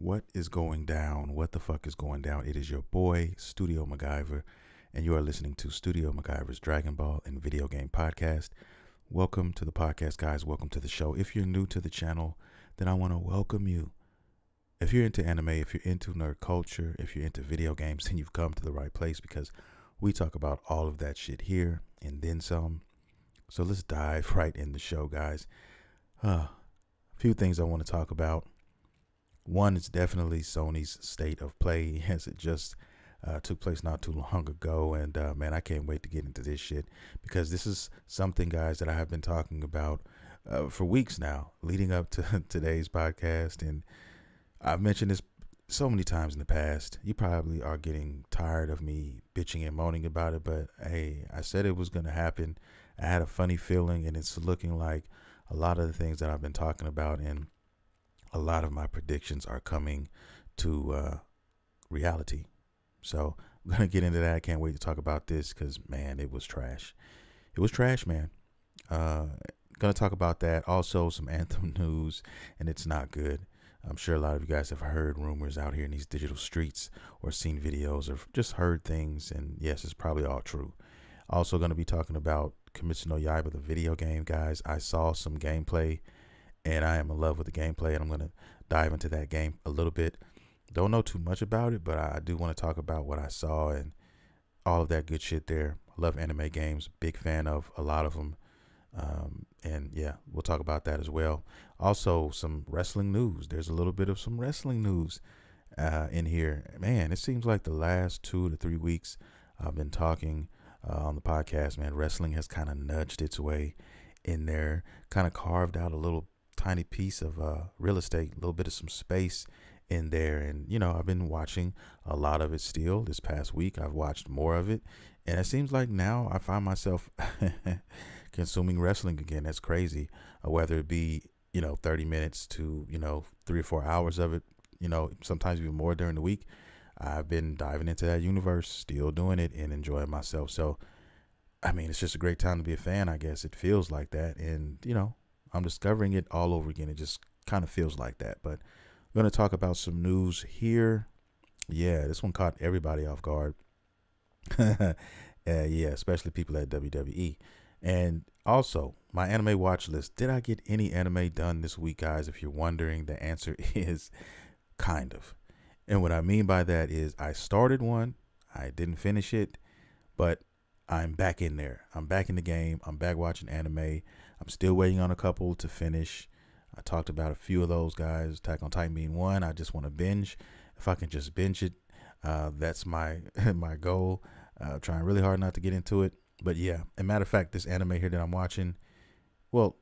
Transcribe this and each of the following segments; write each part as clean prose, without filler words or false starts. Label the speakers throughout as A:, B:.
A: What is going down? What the fuck is going down? It is your boy, StudioMguyvR, and you are listening to StudioMguyvR's Dragon Ball and Video Game Podcast. Welcome to the podcast, guys. Welcome to the show. If you're new to the channel, then I want to welcome you. If you're into anime, if you're into nerd culture, if you're into video games, then you've come to the right place because we talk about all of that shit here and then some. So let's dive right in the show, guys. A few things I want to talk about. One is definitely Sony's state of play, as it just took place not too long ago. And man, I can't wait to get into this shit because this is something, guys, that I have been talking about for weeks now, leading up to today's podcast. And I've mentioned this so many times in the past. You probably are getting tired of me bitching and moaning about it, but hey, I said it was going to happen. I had a funny feeling, and it's looking like a lot of the things that I've been talking about and a lot of my predictions are coming to reality. So I'm going to get into that. I can't wait to talk about this because, man, it was trash. It was trash, man. Going to talk about that. Also, some Anthem news, and it's not good. I'm sure a lot of you guys have heard rumors out here in these digital streets or seen videos or just heard things. And yes, it's probably all true. Also going to be talking about Kimetsu no Yaiba, the video game, guys. I saw some gameplay and I am in love with the gameplay, and I'm going to dive into that game a little bit. Don't know too much about it, but I do want to talk about what I saw and all of that good shit there. I love anime games. Big fan of a lot of them. And yeah, we'll talk about that as well. Also, some wrestling news. There's a little bit of some wrestling news in here. Man, it seems like the last 2 to 3 weeks I've been talking on the podcast, man. Wrestling has kind of nudged its way in there, kind of carved out a little tiny piece of real estate, a little bit of some space in there. And, you know, I've been watching a lot of it still. This past week, I've watched more of it. And it seems like now I find myself consuming wrestling again. That's crazy. Whether it be, 30 minutes to, 3 or 4 hours of it, sometimes even more during the week. I've been diving into that universe, still doing it and enjoying myself. So, I mean, it's just a great time to be a fan, I guess. It feels like that. And, I'm discovering it all over again. It just kind of feels like that. But I'm going to talk about some news here. Yeah, this one caught everybody off guard. Yeah, especially people at WWE. And also, my anime watch list. Did I get any anime done this week, guys? If you're wondering, the answer is kind of. And what I mean by that is I started one. I didn't finish it, but I'm back in there. I'm back in the game. I'm back watching anime. I'm still waiting on a couple to finish. I talked about a few of those, guys. Attack on Titan being one. I just want to binge. If I can just binge it, that's my my goal. Trying really hard not to get into it. But yeah, as a matter of fact, this anime here that I'm watching, well,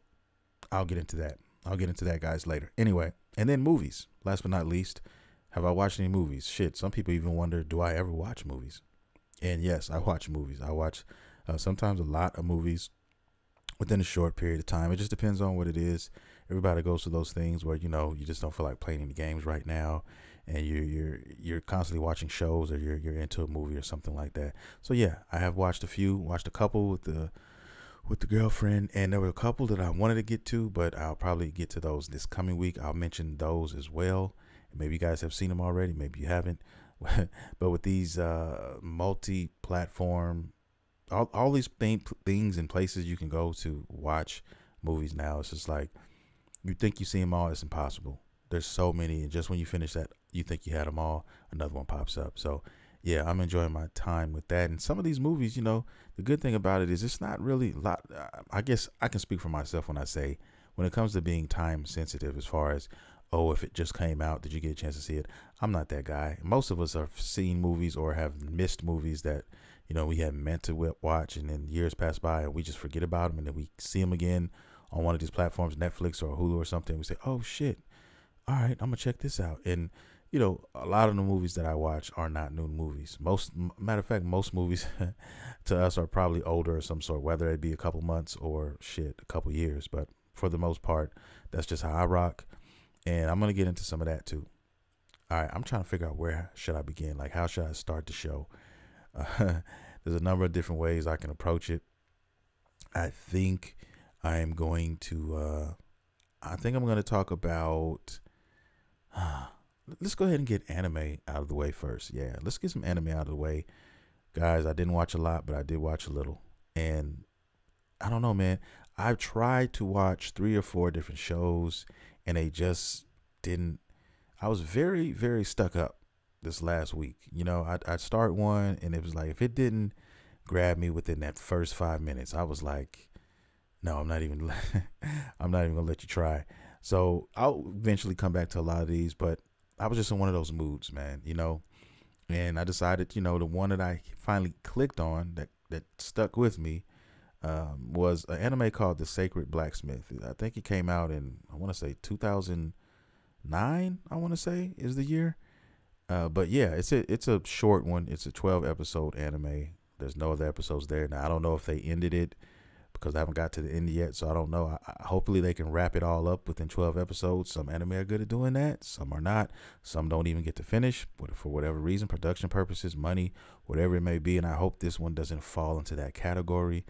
A: I'll get into that. I'll get into that, guys, later. Anyway, and then movies. Last but not least, have I watched any movies? Shit, some people even wonder, do I ever watch movies? And yes, I watch movies. I watch sometimes a lot of movies within a short period of time. It just depends on what it is. Everybody goes through those things where, you just don't feel like playing any games right now, and you're constantly watching shows, or you're into a movie or something like that. So yeah, I have watched a couple with the girlfriend, and there were a couple that I wanted to get to, but I'll probably get to those this coming week. I'll mention those as well. Maybe you guys have seen them already, maybe you haven't. But with these multi-platform, all these things and places you can go to watch movies now, it's just like you think you see them all. It's impossible. There's so many, and just when you finish that, you think you had them all, another one pops up. So yeah, I'm enjoying my time with that. And some of these movies, the good thing about it is it's not really a lot. I guess I can speak for myself when I say, when it comes to being time sensitive, as far as, oh, if it just came out, did you get a chance to see it? I'm not that guy. Most of us have seen movies or have missed movies that, we had meant to watch, and then years pass by and we just forget about them, and then we see them again on one of these platforms, Netflix or Hulu or something. We say, oh shit, all right, I'm gonna check this out. And a lot of the movies that I watch are not new movies. Matter of fact, most movies to us are probably older of some sort, whether it be a couple months or shit, a couple years. But for the most part, that's just how I rock. And I'm gonna get into some of that too. All right, I'm trying to figure out where should I begin. Like, how should I start the show? There's a number of different ways I can approach it. I think I'm going to talk about let's go ahead and get anime out of the way first. Yeah, let's get some anime out of the way, guys. I didn't watch a lot, but I did watch a little, and I don't know, man. I've tried to watch 3 or 4 different shows, and they just didn't. I was very, very stuck up this last week. You know, I'd start one, and it was like if it didn't grab me within that first 5 minutes, I was like, no, I'm not even. I'm not even gonna let you try. So I'll eventually come back to a lot of these, but I was just in one of those moods, man. You know, and I decided, you know, the one that I finally clicked on that stuck with me was an anime called The Sacred Blacksmith. I think it came out in, I want to say 2009. I want to say is the year. But yeah, it's a short one. It's a 12 episode anime. There's no other episodes there. Now I don't know if they ended it because I haven't got to the end yet, so I don't know. Hopefully they can wrap it all up within 12 episodes. Some anime are good at doing that. Some are not. Some don't even get to finish for whatever reason, production purposes, money, whatever it may be. And I hope this one doesn't fall into that category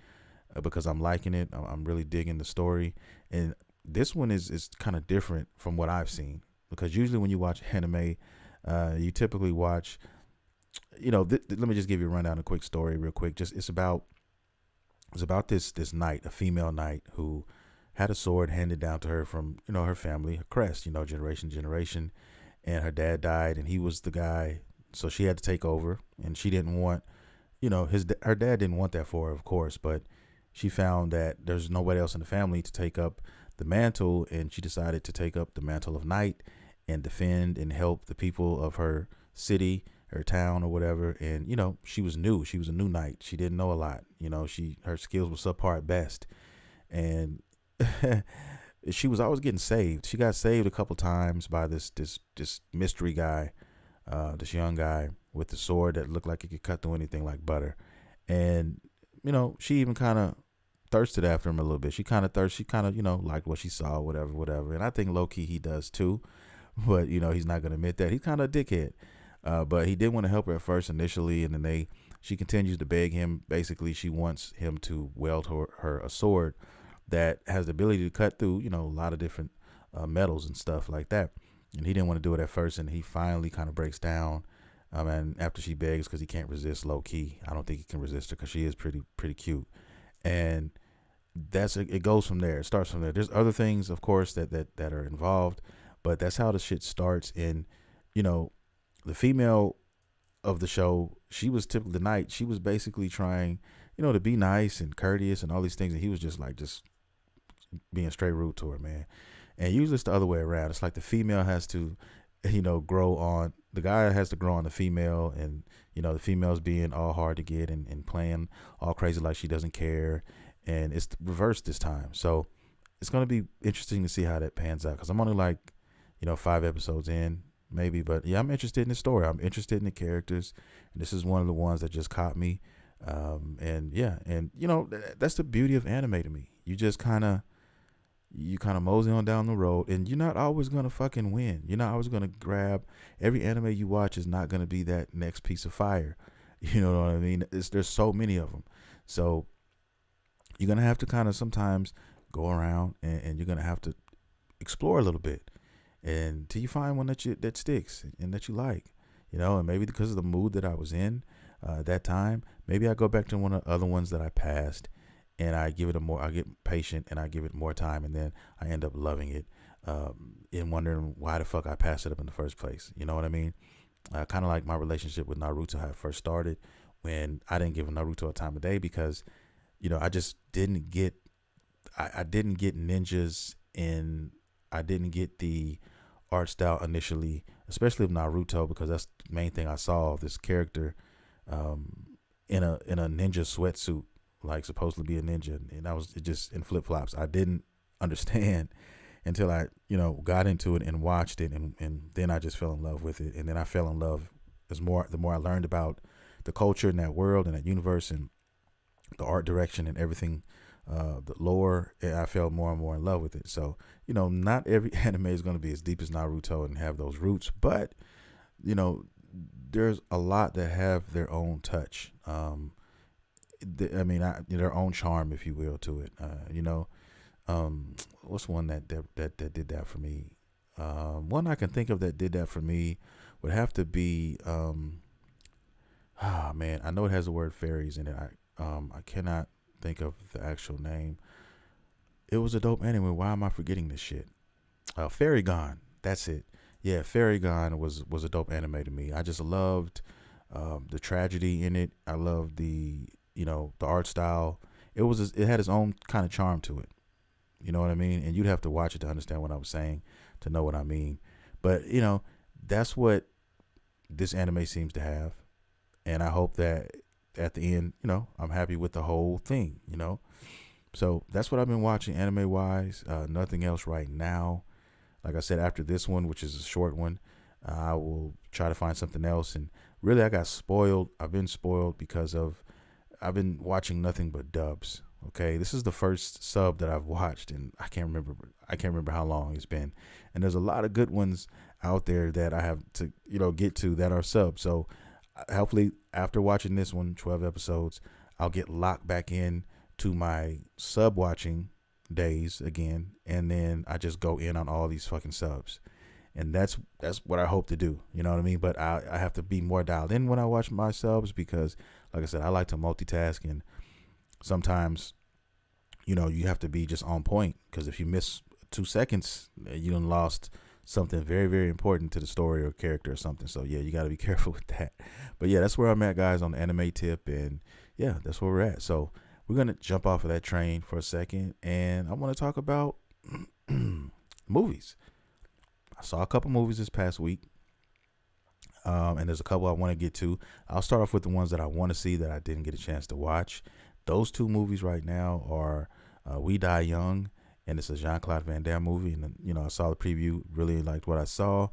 A: because I'm liking it. I'm really digging the story. And this one is kind of different from what I've seen, because usually when you watch anime, you typically watch, you know, let me just give you a rundown, a quick story real quick. Just it's about this knight, a female knight, who had a sword handed down to her from, you know, her family, her crest, you know, generation to generation. And her dad died, and he was the guy, so she had to take over. And she didn't want, you know, her dad didn't want that for her, of course, but she found that there's nobody else in the family to take up the mantle, and she decided to take up the mantle of knight and defend and help the people of her city, her town, or whatever. And you know, she was a new knight. She didn't know a lot. You know, her skills were subpar at best, and she was always getting saved. She got saved a couple times by this mystery guy, this young guy with the sword that looked like it could cut through anything like butter. And you know, she even kind of thirsted after him a little bit. She kind of, you know, liked what she saw, whatever. And I think low key he does too, but you know, he's not gonna admit that. He's kind of a dickhead. But he did want to help her at first initially, and then she continues to beg him. Basically, she wants him to weld her a sword that has the ability to cut through, you know, a lot of different metals and stuff like that. And he didn't want to do it at first, and he finally kind of breaks down. And after she begs, because he can't resist, low key, I don't think he can resist her because she is pretty cute. And it goes from there. It starts from there. There's other things, of course, that are involved, but that's how the shit starts. And you know, the female of the show, she was typically the knight. She was basically trying, you know, to be nice and courteous and all these things, and he was just being straight rude to her, man. And usually it's the other way around. It's like the female has to, you know, the guy has to grow on the female, and you know, the female's being all hard to get and playing all crazy like she doesn't care. And it's reversed this time, so it's going to be interesting to see how that pans out, because I'm only like, you know, 5 episodes in maybe, but yeah, I'm interested in the story. I'm interested in the characters, and this is one of the ones that just caught me. And yeah, and you know, that's the beauty of anime to me. You kind of mosey on down the road, and you're not always gonna fucking win. You're not always gonna grab. Every anime you watch is not gonna be that next piece of fire. You know what I mean? There's so many of them, so you're gonna have to kind of sometimes go around, and you're gonna have to explore a little bit until you find one that sticks and that you like, you know. And maybe because of the mood that I was in at that time, maybe I go back to one of the other ones that I passed, and I get patient, and I give it more time, and then I end up loving it, and wondering why the fuck I passed it up in the first place. You know what I mean? Kind of like my relationship with Naruto, how it first started, when I didn't give Naruto a time of day because, you know, I just didn't get, I didn't get ninjas, and I didn't get the art style initially, especially of Naruto, because that's the main thing I saw of this character in a ninja sweatsuit, like supposed to be a ninja, and it just in flip flops. I didn't understand until I, you know, got into it and watched it, and then I just fell in love with it. And then I fell in love the more I learned about the culture in that world and that universe and the art direction and everything, the lore, I fell more and more in love with it. So, you know, not every anime is going to be as deep as Naruto and have those roots, but you know, there's a lot that have their own touch. Their own charm, if you will, to it. You know, what's one that did that for me? One I can think of that did that for me would have to be man, I know it has the word fairies in it. I cannot think of the actual name. It was a dope anime. Why am I forgetting this shit? Fairy Gone. That's it. Yeah, Fairy Gone was a dope anime to me. I just loved the tragedy in it. I loved the art style. It had its own kind of charm to it. You know what I mean? And you'd have to watch it to understand what I was saying, to know what I mean. But that's what this anime seems to have, and I hope that at the end, I'm happy with the whole thing. So that's what I've been watching anime wise. Nothing else right now. Like I said, after this one, which is a short one, I will try to find something else. And really, I got spoiled. I've been spoiled because I've been watching nothing but dubs. Okay, this is the first sub that I've watched, and I can't remember how long it's been. And there's a lot of good ones out there that I have to get to that are subs. So hopefully, after watching this one, 12 episodes, I'll get locked back in to my sub watching days again, and then I just go in on all these fucking subs. And that's what I hope to do. You know what I mean? But I have to be more dialed in when I watch my subs because, like I said, I like to multitask, and sometimes, you have to be just on point, because if you miss 2 seconds, you done lost something very, very important to the story or character or something. So yeah, you got to be careful with that. But yeah, that's where I'm at, guys, on the anime tip, and yeah, that's where we're at. So we're gonna jump off of that train for a second, and I want to talk about movies. I saw a couple movies this past week, and there's a couple I want to get to. I'll start off with the ones that I want to see that I didn't get a chance to watch. Those two movies right now are We Die Young, and it's a Jean-Claude Van Damme movie. And I saw the preview, really liked what I saw.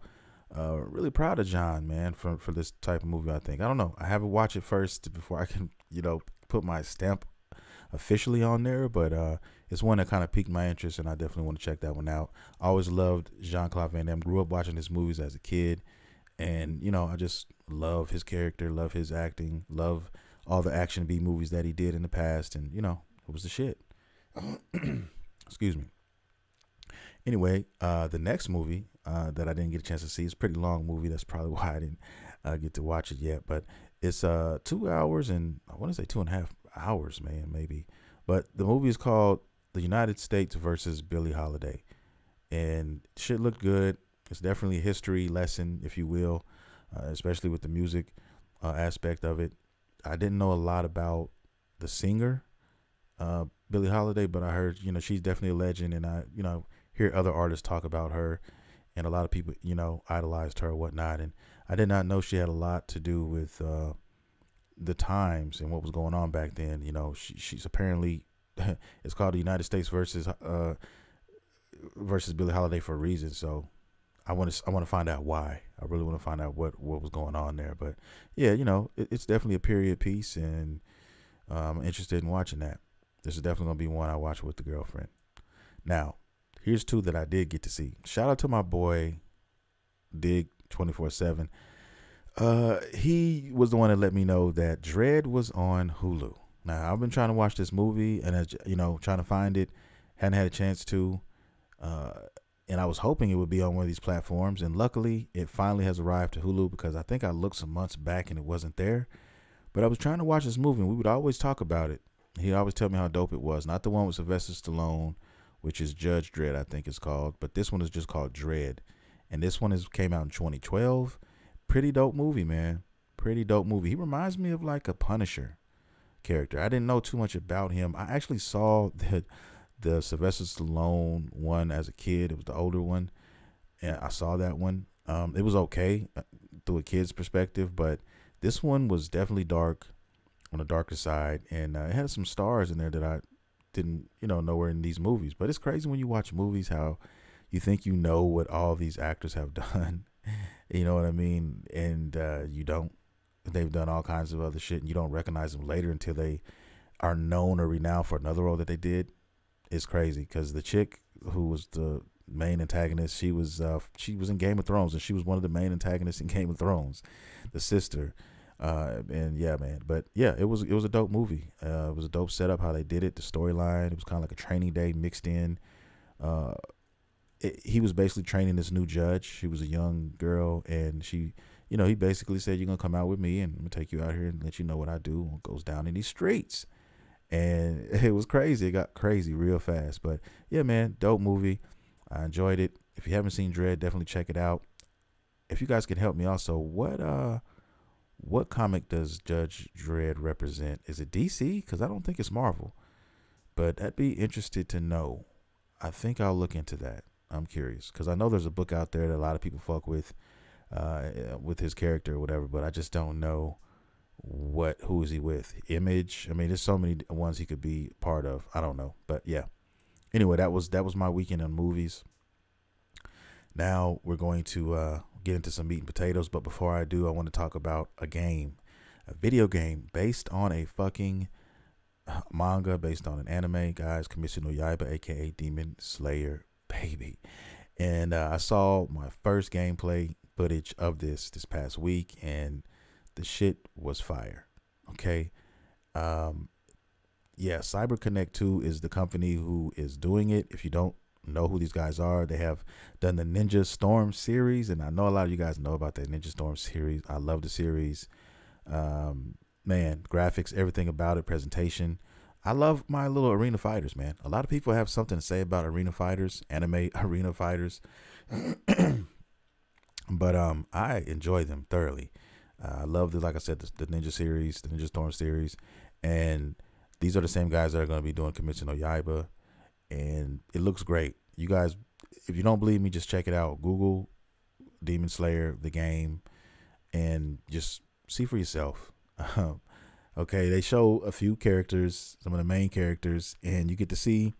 A: Really proud of John, man, for this type of movie. I think, I don't know, I haven't watched it first before I can put my stamp officially on there, but it's one that kind of piqued my interest, and I definitely want to check that one out. I always loved Jean-Claude Van Damme. Grew up watching his movies as a kid, and I just love his character, love his acting, love all the action B movies that he did in the past, and it was the shit. Excuse me. Anyway, the next movie that I didn't get a chance to see is a pretty long movie. That's probably why I didn't get to watch it yet. But it's 2 hours, and I want to say 2.5 hours, man, maybe. But the movie is called The United States versus Billie Holiday, and shit looked good. It's definitely a history lesson, if you will, especially with the music aspect of it. I didn't know a lot about the singer, Billie Holiday, but I heard, she's definitely a legend, and I, hear other artists talk about her, and a lot of people, idolized her or whatnot. And I did not know she had a lot to do with the times and what was going on back then. She's apparently, it's called the United States versus Billie Holiday for a reason. So I want to find out why. I really want to find out what was going on there. But yeah, it's definitely a period piece, and I'm interested in watching that. This is definitely gonna be one I watch with the girlfriend. Now, here's two that I did get to see. Shout out to my boy Dig 24/7. He was the one that let me know that Dread was on Hulu. Now, I've been trying to watch this movie, and trying to find it, hadn't had a chance to. And I was hoping it would be on one of these platforms, and luckily it finally has arrived to Hulu, because I think I looked some months back and it wasn't there. But I was trying to watch this movie, and we would always talk about it. He'd always tell me how dope it was. Not the one with Sylvester Stallone, which is Judge Dredd, I think it's called, but this one is just called Dread. And this one came out in 2012. Pretty dope movie, man. Pretty dope movie. He reminds me of like a Punisher character. I didn't know too much about him. I actually saw the Sylvester Stallone one as a kid. It was the older one, and I saw that one. It was okay through a kid's perspective, but this one was definitely dark, on the darker side, and it had some stars in there that I didn't know were in these movies. But it's crazy when you watch movies how you think what all these actors have done. You know what I mean? And you don't. They've done all kinds of other shit, and you don't recognize them later until they are known or renowned for another role that they did. It's crazy, because the chick who was the main antagonist, she was in Game of Thrones, and she was one of the main antagonists in Game of Thrones, the sister. And yeah, man. But yeah, it was a dope movie. It was a dope setup how they did it. The storyline, it was kind of like a Training Day mixed in. he was basically training this new judge. She was a young girl, and she, he basically said, "You're gonna come out with me, and I'm gonna take you out here and let you know what I do, what goes down in these streets." And it was crazy. It got crazy real fast. But yeah, man, dope movie. I enjoyed it. If you haven't seen Dredd, definitely check it out. If you guys can help me also, what comic does Judge Dredd represent? Is it DC? Because I don't think it's Marvel. But I'd be interested to know. I think I'll look into that. I'm curious because I know there's a book out there that a lot of people fuck with his character or whatever, but I just don't know who is he with. Image. I mean, there's so many ones he could be part of. I don't know, but yeah. Anyway, that was my weekend on movies. Now we're going to get into some meat and potatoes, but before I do, I want to talk about a video game based on a fucking manga, based on an anime, guys. Kimetsu no Yaiba, aka Demon Slayer, baby. And I saw my first gameplay footage of this past week, and the shit was fire. Okay. Yeah, CyberConnect 2 is the company who is doing it. If you don't know who these guys are, they have done the Ninja Storm series, and I know a lot of you guys know about that Ninja Storm series. I love the series. Man, graphics, everything about it, presentation. I love my little arena fighters, man. A lot of people have something to say about arena fighters, anime arena fighters. But I enjoy them thoroughly. I love like I said, the Ninja series, the Ninja Storm series, and these are the same guys that are going to be doing Kimetsu no Yaiba, and it looks great. You guys, if you don't believe me, just check it out. Google Demon Slayer, the game, and just see for yourself. Okay, they show a few characters, some of the main characters, and you get to see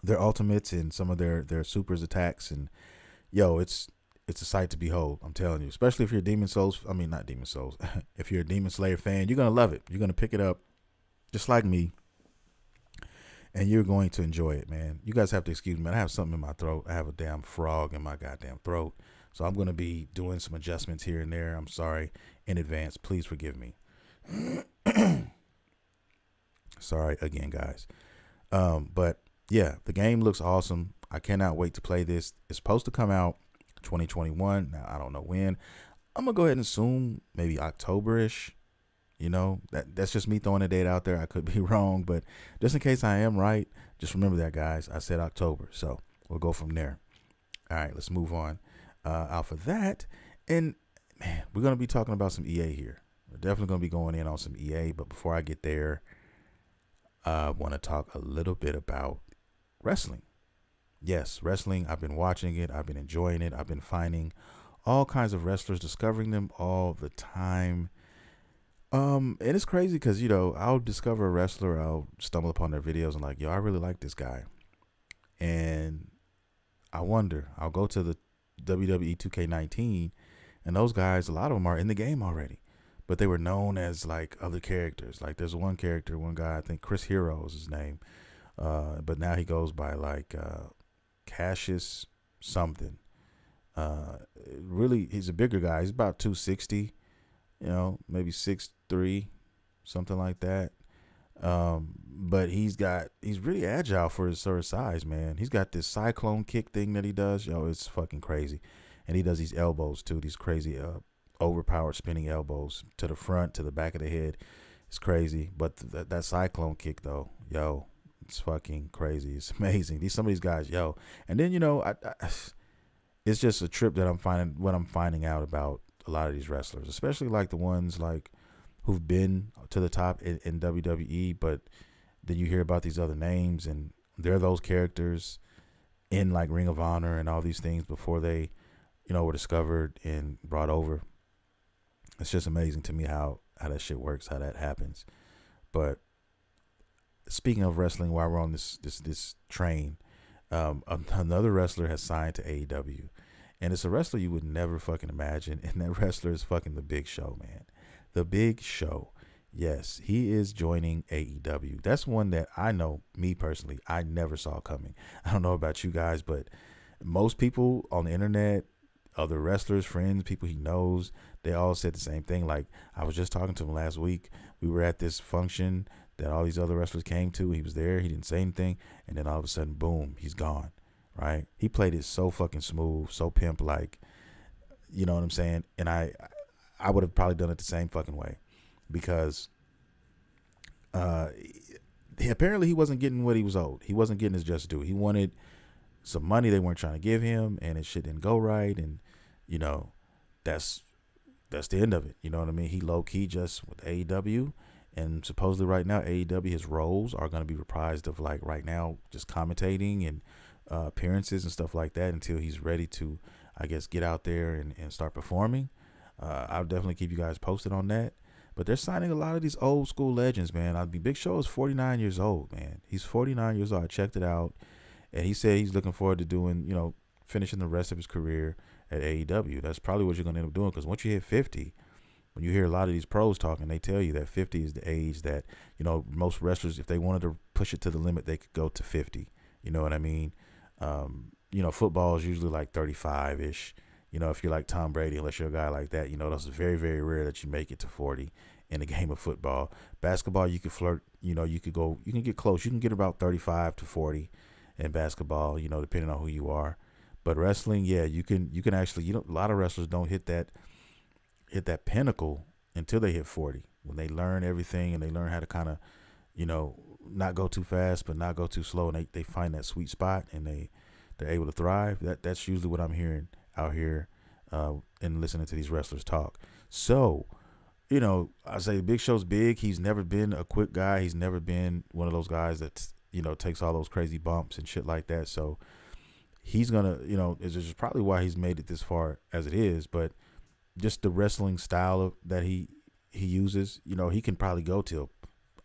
A: their ultimates and some of their supers attacks, and yo, it's a sight to behold. I'm telling you, especially if you're not Demon Souls. If you're a Demon Slayer fan, you're gonna love it. You're gonna pick it up, just like me, and you're going to enjoy it, man. You guys have to excuse me. I have something in my throat. I have a damn frog in my goddamn throat, so I'm gonna be doing some adjustments here and there. I'm sorry in advance. Please forgive me. Sorry again, guys. But yeah, the game looks awesome. I cannot wait to play this. It's supposed to come out 2021. Now I don't know when. I'm gonna go ahead and assume maybe October-ish. That's just me throwing a date out there. I could be wrong, but just in case I am right, just remember that, guys. I said October, so we'll go from there. All right, let's move on. Out for that, and man, we're gonna be talking about some EA here. We're definitely gonna be going in on some EA, but before I get there, I want to talk a little bit about wrestling. Yes, wrestling. I've been watching it. I've been enjoying it. I've been finding all kinds of wrestlers, discovering them all the time. And it's crazy because, I'll discover a wrestler, I'll stumble upon their videos and like, yo, I really like this guy. And I wonder, I'll go to the WWE 2K19, and those guys, a lot of them are in the game already, but they were known as like other characters. Like there's one guy, I think Chris Hero is his name. But now he goes by like, Cassius something. Really, he's a bigger guy. He's about 260, maybe 6'3", something like that. But he's really agile for his sort of size, man. He's got this cyclone kick thing that he does. Yo, it's fucking crazy. And he does these elbows too, these crazy overpowered spinning elbows to the front, to the back of the head. It's crazy. But that cyclone kick though, yo, it's fucking crazy. It's amazing. Some of these guys, yo. And then, it's just a trip that I'm finding out about a lot of these wrestlers, especially like the ones like who've been to the top in WWE, but then you hear about these other names and they're those characters in like Ring of Honor and all these things before they, were discovered and brought over. It's just amazing to me how that shit works, how that happens. But speaking of wrestling, while we're on this train, another wrestler has signed to AEW, and it's a wrestler you would never fucking imagine, and that wrestler is fucking The Big Show, man. The Big Show. Yes, he is joining AEW. That's one that I know, me personally, I never saw coming. I don't know about you guys, but most people on the internet, other wrestlers, friends, people he knows, they all said the same thing. Like, I was just talking to him last week. We were at this function that all these other wrestlers came to. He was there. He didn't say anything. And then all of a sudden, boom, he's gone. right? He played it so fucking smooth, so pimp like, you know what I'm saying? And I would have probably done it the same fucking way, because apparently he wasn't getting what he was owed. He wasn't getting his just due. He wanted some money they weren't trying to give him, and it shit didn't go right. And you know, that's the end of it. You know what I mean? He low key just with AEW, and supposedly right now AEW, his roles are going to be reprised of like right now just commentating and appearances and stuff like that until he's ready to, I guess, get out there and start performing. I'll definitely keep you guys posted on that. But they're signing a lot of these old school legends, man. I mean, Big Show is 49 years old, man. He's 49 years old. I checked it out, and he said he's looking forward to doing, you know, finishing the rest of his career at AEW. That's probably what you're going to end up doing, because once you hit 50, when you hear a lot of these pros talking, they tell you that 50 is the age that, you know, most wrestlers, if they wanted to push it to the limit, they could go to 50. You know what I mean? You know, football is usually like 35-ish. You know, if you're like Tom Brady, unless you're a guy like that, you know, that's very, very rare that you make it to 40 in the game of football. Basketball, you could flirt, you know, you can get close. You can get about 35 to 40 in basketball, you know, depending on who you are. But wrestling, yeah, you can actually, you know, a lot of wrestlers don't hit that pinnacle until they hit 40, when they learn everything and they learn how to kind of, you know, not go too fast, but not go too slow. And they find that sweet spot, and they're able to thrive. That's usually what I'm hearing out here and listening to these wrestlers talk. So, you know, I say Big Show's big. He's never been a quick guy. He's never been one of those guys that, you know, takes all those crazy bumps and shit like that. So he's gonna, you know, it's just probably why he's made it this far as it is. But just the wrestling style that he uses, you know, he can probably go till,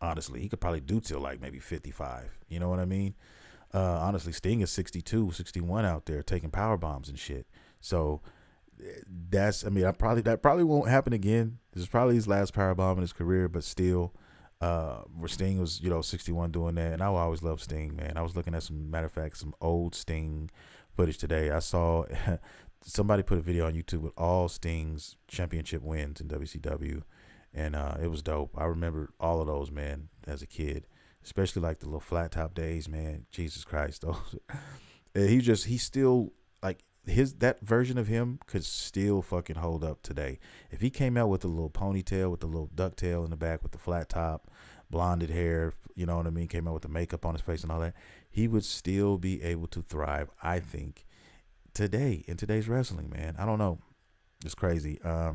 A: honestly, he could probably do till like maybe 55. You know what I mean? Honestly, Sting is 62, 61 out there taking power bombs and shit. So that's, I mean, that probably won't happen again. This is probably his last power bomb in his career, but still, where Sting was, you know, 61 doing that. And I always loved Sting, man. I was looking at matter of fact, some old Sting footage today. I saw somebody put a video on YouTube with all Sting's championship wins in WCW. And it was dope. I remember all of those, man, as a kid, especially like the little flat top days, man. Jesus Christ. He's still like, that version of him could still fucking hold up today. If he came out with a little ponytail, with the little ducktail in the back, with the flat top, blonded hair, you know what I mean, came out with the makeup on his face and all that, he would still be able to thrive, I think, today, in today's wrestling, man. I don't know. It's crazy. I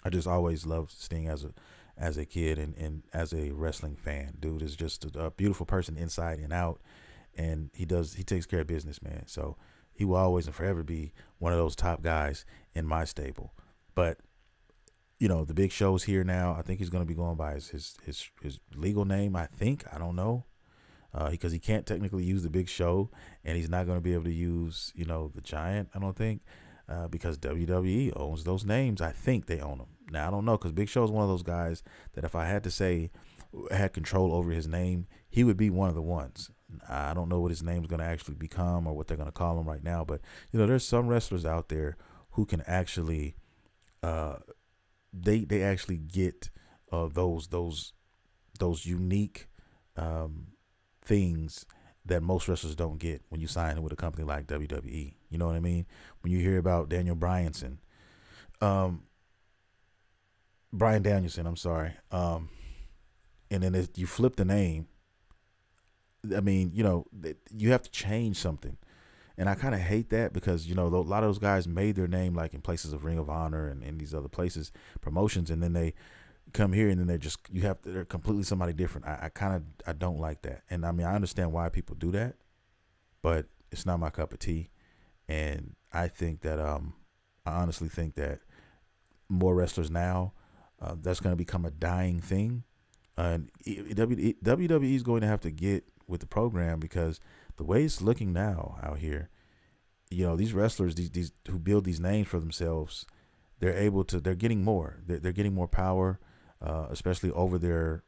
A: just always loved Sting as a kid and as a wrestling fan. Dude is just a beautiful person inside and out, and he takes care of business, man. So he will always and forever be one of those top guys in my stable. But, you know, the Big Show's here now. I think he's going to be going by his legal name, I think. I don't know. Because he can't technically use the Big Show, and he's not going to be able to use, you know, the Giant, I don't think, because WWE owns those names. I think they own them. Now, I don't know, because Big Show is one of those guys that if I had to say had control over his name, he would be one of the ones. I don't know what his name's going to actually become or what they're going to call him right now, but, you know, there's some wrestlers out there who can actually, they actually get those unique things that most wrestlers don't get when you sign with a company like WWE. You know what I mean? When you hear about Daniel Bryanson, Bryan Danielson, I'm sorry, and then you flip the name, I mean, you know, you have to change something. And I kind of hate that because, you know, a lot of those guys made their name like in places of Ring of Honor and these other places, promotions, and then they come here and then they're completely somebody different. I don't like that. And I mean, I understand why people do that, but it's not my cup of tea. And I think that, I honestly think that more wrestlers now, that's going to become a dying thing. And WWE is going to have to get with the program, because the way it's looking now out here, you know, these wrestlers, these who build these names for themselves, they're getting more. They're getting more power, especially over their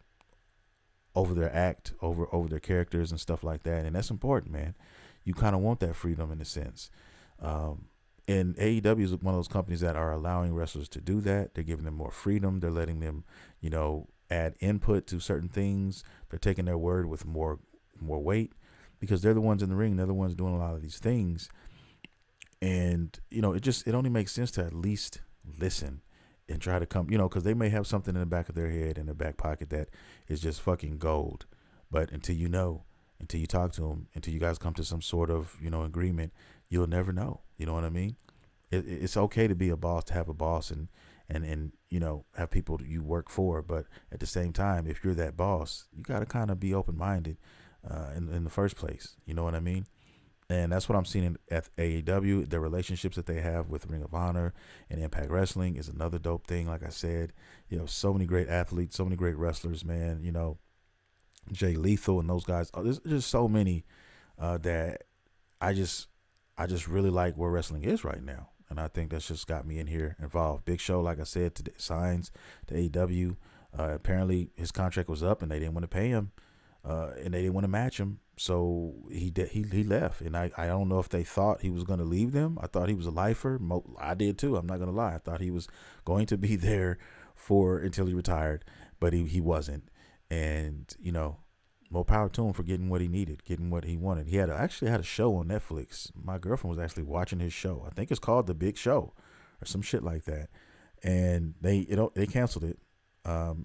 A: act, over their characters and stuff like that. And that's important, man. You kind of want that freedom in a sense. And AEW is one of those companies that are allowing wrestlers to do that. They're giving them more freedom. They're letting them, you know, add input to certain things. They're taking their word with more weight. because they're the ones in the ring. They're the ones doing a lot of these things. And, you know, it only makes sense to at least listen and try to come, you know, because they may have something in the back of their head, in their back pocket, that is just fucking gold. But until you know, until you talk to them, until you guys come to some sort of, you know, agreement, you'll never know. You know what I mean? It's okay to be a boss, to have a boss, and you know, have people that you work for. But at the same time, if you're that boss, you got to kind of be open-minded in the first place. You know what I mean? And that's what I'm seeing at AEW. The relationships that they have with Ring of Honor and Impact Wrestling is another dope thing. Like I said, you know, so many great athletes, so many great wrestlers, man. You know, Jay Lethal and those guys. There's just so many that I just really like where wrestling is right now. And I think that's just got me in here involved. Big Show, like I said, today, signs to AEW. Apparently his contract was up and they didn't want to pay him. And they didn't want to match him. So he left. And I don't know if they thought he was going to leave them. I thought he was a lifer. I did too. I'm not going to lie. I thought he was going to be there until he retired, but he wasn't. And, you know, more power to him for getting what he needed, getting what he wanted. He actually had a show on Netflix. My girlfriend was actually watching his show. I think it's called The Big Show or some shit like that. And they canceled it.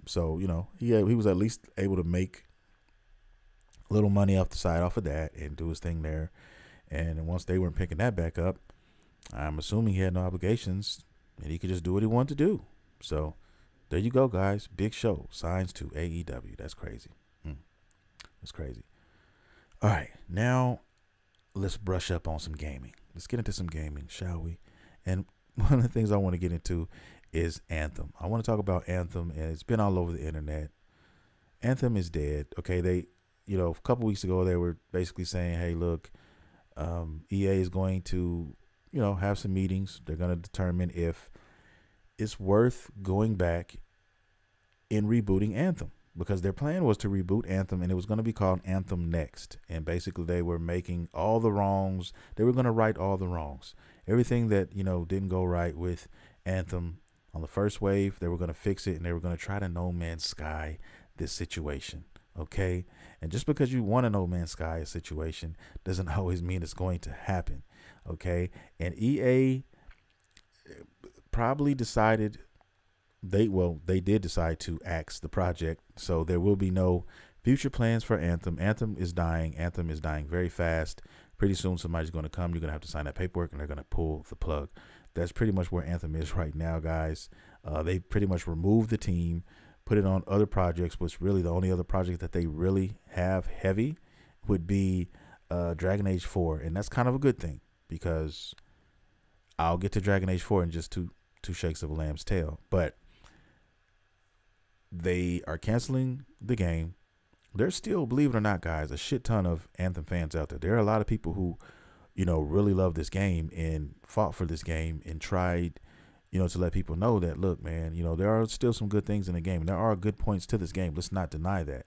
A: So, you know, he was at least able to make a little money off the side off of that and do his thing there. And once they weren't picking that back up, I'm assuming he had no obligations and he could just do what he wanted to do. So there you go, guys. Big Show signs to AEW. That's crazy. That's crazy. All right, now let's brush up on some gaming. Let's get into some gaming, shall we? And one of the things I want to get into is Anthem. I want to talk about Anthem, and it's been all over the internet. Anthem is dead. Okay, they, you know, a couple weeks ago, they were basically saying, hey, look, EA is going to, you know, have some meetings. They're going to determine if it's worth going back and rebooting Anthem, because their plan was to reboot Anthem, and it was going to be called Anthem Next. And basically they were making all the wrongs. They were going to right all the wrongs. Everything that, you know, didn't go right with Anthem on the first wave, they were going to fix it, and they were going to try to No Man's Sky this situation. Okay. And just because you want a No Man's Sky situation doesn't always mean it's going to happen. Okay. And EA probably decided they did decide to axe the project. So there will be no future plans for Anthem. Anthem is dying. Anthem is dying very fast. Pretty soon somebody's going to come. You're going to have to sign that paperwork, and they're going to pull the plug. That's pretty much where Anthem is right now, guys. They pretty much removed the team, put it on other projects, which really the only other project that they really have heavy would be Dragon Age 4. And that's kind of a good thing, because I'll get to Dragon Age 4 in just two shakes of a lamb's tail. But they are canceling the game. There's still, believe it or not, guys, a shit ton of Anthem fans out there. There are a lot of people who, you know, really love this game and fought for this game and tried, you know, to let people know that, look, man, you know, there are still some good things in the game. There are good points to this game. Let's not deny that.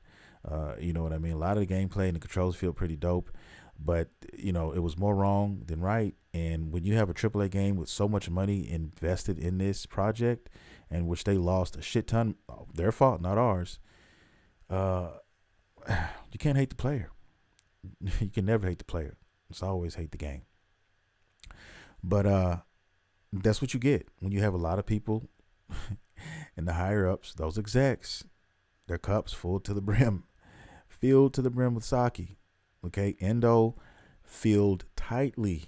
A: You know what I mean? A lot of the gameplay and the controls feel pretty dope, but, you know, it was more wrong than right. And when you have a AAA game with so much money invested in this project, and which they lost a shit ton, their fault, not ours, you can't hate the player. You can never hate the player. It's always hate the game. But that's what you get when you have a lot of people in the higher ups, those execs, their cups full to the brim, filled to the brim with sake. Okay, endo filled tightly,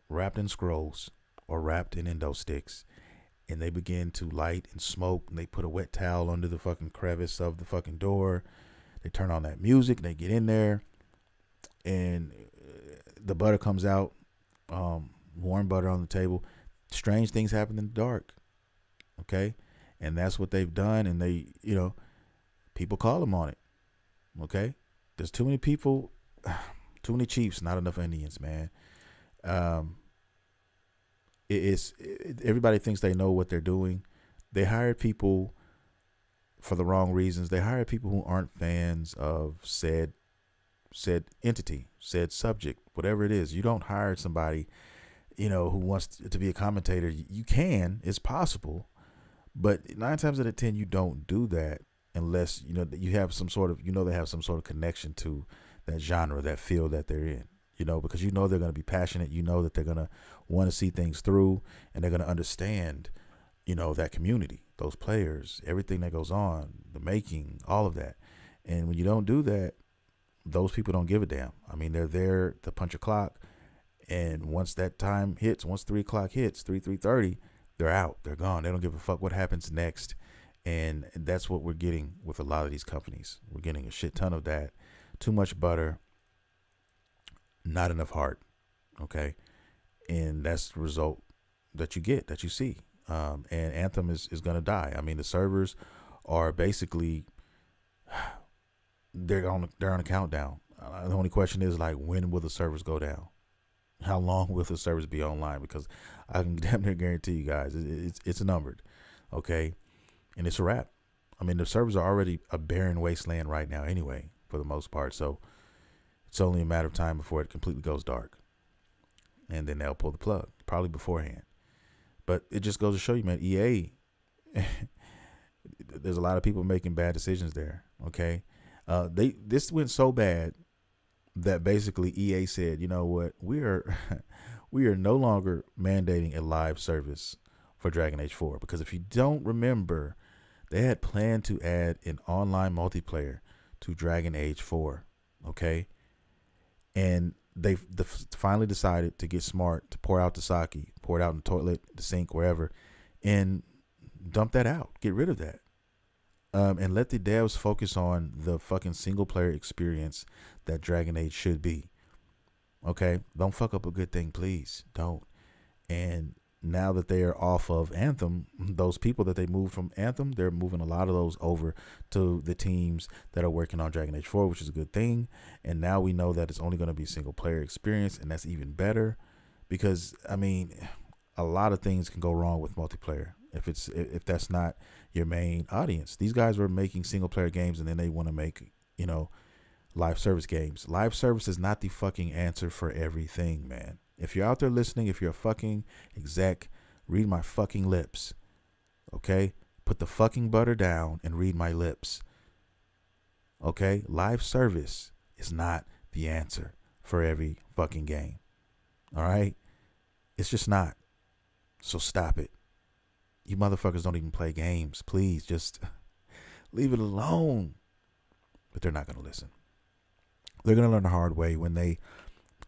A: wrapped in scrolls or wrapped in endo sticks. And they begin to light and smoke, and they put a wet towel under the fucking crevice of the fucking door. They turn on that music, and they get in there, and the butter comes out, warm butter on the table. Strange things happen in the dark. Okay. And that's what they've done. And they, you know, people call them on it. Okay. There's too many people, too many chiefs, not enough Indians, man. Everybody thinks they know what they're doing. They hired people for the wrong reasons. They hired people who aren't fans of said entity, said subject, whatever it is. You don't hire somebody, you know, who wants to be a commentator. You can, it's possible, but 9 times out of 10, you don't do that unless, you know, you have some sort of, you know, they have some sort of connection to that genre, that field that they're in, you know, because you know they're going to be passionate. You know that they're going to want to see things through, and they're going to understand, you know, that community, those players, everything that goes on, the making, all of that. And when you don't do that, those people don't give a damn. I mean, they're there to punch a clock, and once that time hits, once 3 o'clock hits, 3:30, they're out. They're gone. They don't give a fuck what happens next. And that's what we're getting with a lot of these companies. We're getting a shit ton of that. Too much butter, not enough heart. Okay. And that's the result that you get, that you see. And Anthem is going to die. I mean, the servers are basically, they're on a countdown. The only question is, like, when will the servers go down? How long will the servers be online? Because I can damn near guarantee you guys, it's numbered. Okay. And it's a wrap. I mean, the servers are already a barren wasteland right now anyway, for the most part. So it's only a matter of time before it completely goes dark. And then they'll pull the plug, probably beforehand. But it just goes to show you, man, EA, there's a lot of people making bad decisions there, okay? This went so bad that basically EA said, you know what, we are no longer mandating a live service for Dragon Age 4. Because if you don't remember, they had planned to add an online multiplayer to Dragon Age 4, okay? And they finally decided to get smart, to pour out the sake, pour it out in the toilet, the sink, wherever, and dump that out. Get rid of that. And let the devs focus on the fucking single player experience that Dragon Age should be. Okay? Don't fuck up a good thing, please. Don't. And now that they are off of Anthem, those people that they moved from Anthem, they're moving a lot of those over to the teams that are working on Dragon Age 4, which is a good thing. And now we know that it's only going to be a single player experience, and that's even better, because I mean, a lot of things can go wrong with multiplayer if that's not your main audience. These guys were making single player games, and then they want to make, you know, live service games. Live service is not the fucking answer for everything, man. If you're out there listening, if you're a fucking exec, read my fucking lips. Okay? Put the fucking butter down and read my lips. Okay? Live service is not the answer for every fucking game. All right? It's just not. So stop it. You motherfuckers don't even play games. Please just leave it alone. But they're not going to listen. They're going to learn the hard way when they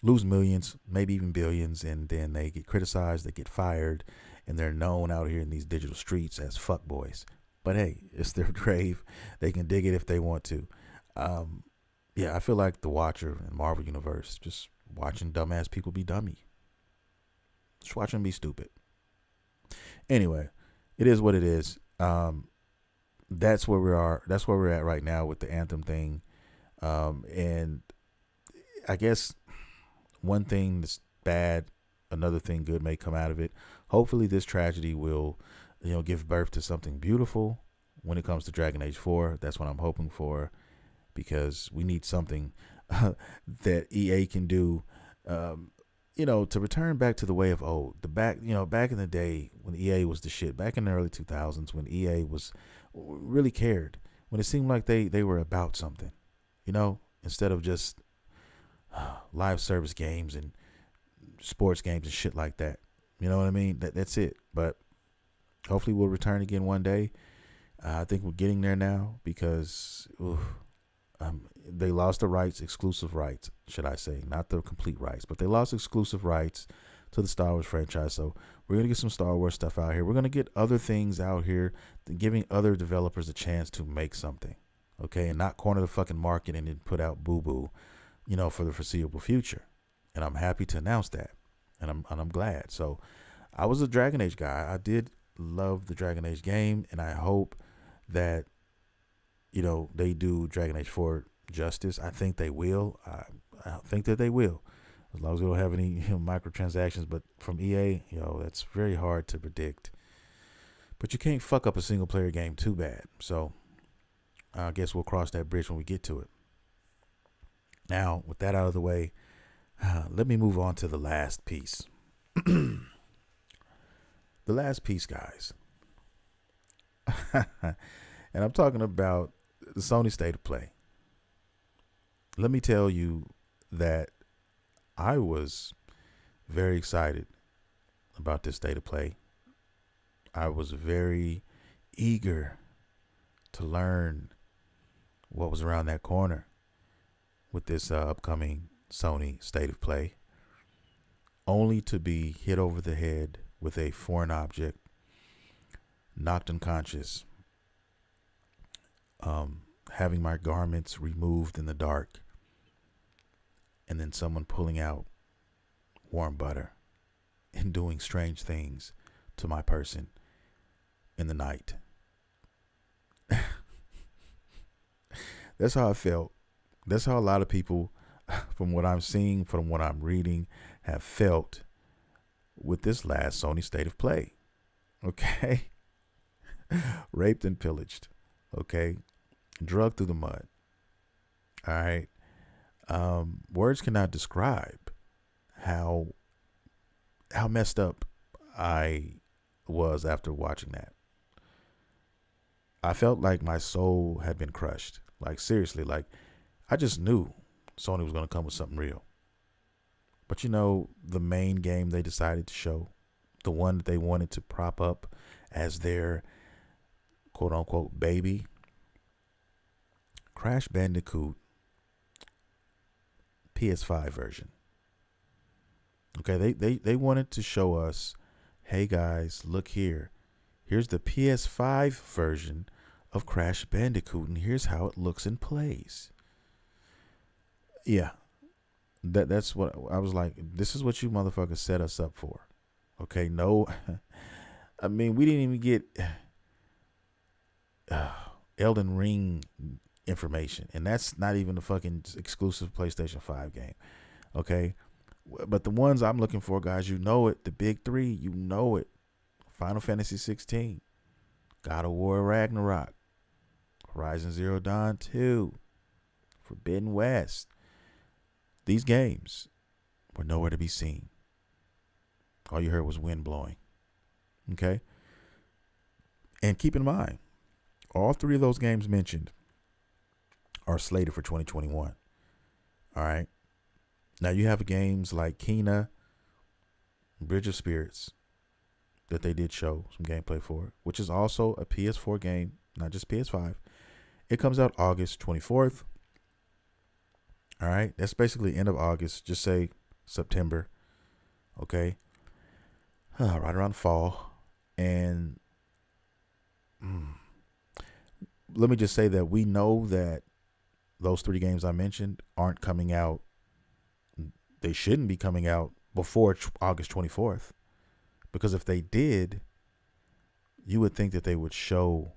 A: lose millions, maybe even billions, and then they get criticized, they get fired, and they're known out here in these digital streets as fuckboys. But hey, it's their grave. They can dig it if they want to. Yeah, I feel like The Watcher in Marvel Universe, just watching dumbass people be dummy. Just watching them be stupid. Anyway, it is what it is. That's where we are. That's where we're at right now with the Anthem thing. And I guess one thing that's bad, another thing good may come out of it. Hopefully this tragedy will, you know, give birth to something beautiful when it comes to Dragon Age 4. That's what I'm hoping for, because we need something that EA can do, you know, to return back to the way of old. Back in the day when EA was the shit, back in the early 2000s, when EA was really cared, when it seemed like they were about something, you know, instead of just live service games and sports games and shit like that. You know what I mean? That's it. But hopefully we'll return again one day. I think we're getting there now, because they lost the rights, exclusive rights, should I say, not the complete rights, but they lost exclusive rights to the Star Wars franchise. So we're going to get some Star Wars stuff out here. We're going to get other things out here, giving other developers a chance to make something, okay, and not corner the fucking market and then put out boo-boo, you know, for the foreseeable future. And I'm happy to announce that, and I'm glad. So I was a Dragon Age guy. I did love the Dragon Age game, and I hope that, you know, they do Dragon Age 4 justice. I think they will. I think that they will, as long as we don't have any, you know, microtransactions. But from EA, you know, that's very hard to predict. But you can't fuck up a single player game too bad. So I guess we'll cross that bridge when we get to it. Now, with that out of the way, let me move on to the last piece. The last piece, guys. And I'm talking about the Sony State of Play. let me tell you that I was very excited about this state of play. I was very eager to learn what was around that corner with this upcoming Sony state of play, only to be hit over the head with a foreign object, knocked unconscious, having my garments removed in the dark, and then someone pulling out warm butter and doing strange things to my person in the night. That's how I felt. That's how a lot of people, from what I'm seeing, from what I'm reading, have felt with this last Sony state of play. Okay? Raped and pillaged. Okay? Drugged through the mud. All right? Words cannot describe how messed up I was after watching that. I felt like my soul had been crushed. Like, seriously, like, I just knew Sony was going to come with something real. But, you know, the main game they decided to show, the one that they wanted to prop up as their quote-unquote baby, Crash Bandicoot PS5 version. Okay, they wanted to show us, hey, guys, look here. Here's the PS5 version of Crash Bandicoot, and here's how it looks and plays. Yeah, that's what I was like. This is what you motherfuckers set us up for. Okay, no, I mean, we didn't even get Elden Ring information, and that's not even the fucking exclusive PlayStation 5 game. Okay, but the ones I'm looking for, guys, you know it. The big three, you know it. Final Fantasy 16, God of War Ragnarok, Horizon Zero Dawn 2, Forbidden West. These games were nowhere to be seen. All you heard was wind blowing. Okay? And keep in mind, all three of those games mentioned are slated for 2021. All right? Now you have games like Kena, Bridge of Spirits, that they did show some gameplay for, which is also a PS4 game, not just PS5. It comes out August 24th. All right, that's basically end of August. Just say September. Okay, right around fall. And let me just say that we know that those three games I mentioned aren't coming out. They shouldn't be coming out before August 24th. Because if they did, you would think that they would show